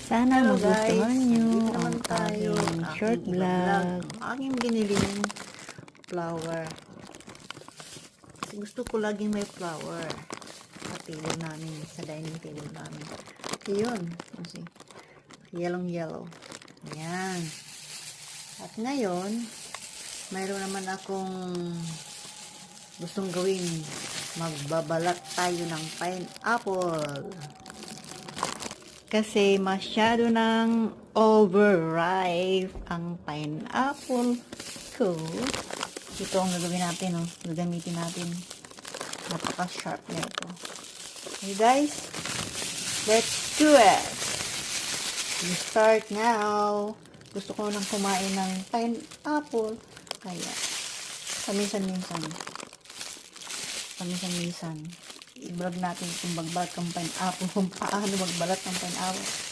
Sana Hello magustuhan guys, nyo dito naman ang tayo aking ang short aking vlog. vlog. Ang aking biniling flower. Kasi gusto ko laging may flower sa table namin, sa dining table namin. Yun, kasi yellow. Ayan. At ngayon, mayroon naman akong gustong gawin. Magbabalat tayo ng pineapple. Kasi masyado ng overripe ang pineapple ko. Ito ang gagawin natin, oh. Gagamitin natin. Napaka-sharp na ito. Okay guys, let's do it. We start now. Gusto ko nang kumain ng pineapple. Kaya, paminsan-minsan, i-vlog natin kung magbalat ng pineapple, kung paano magbalat ng pineapple.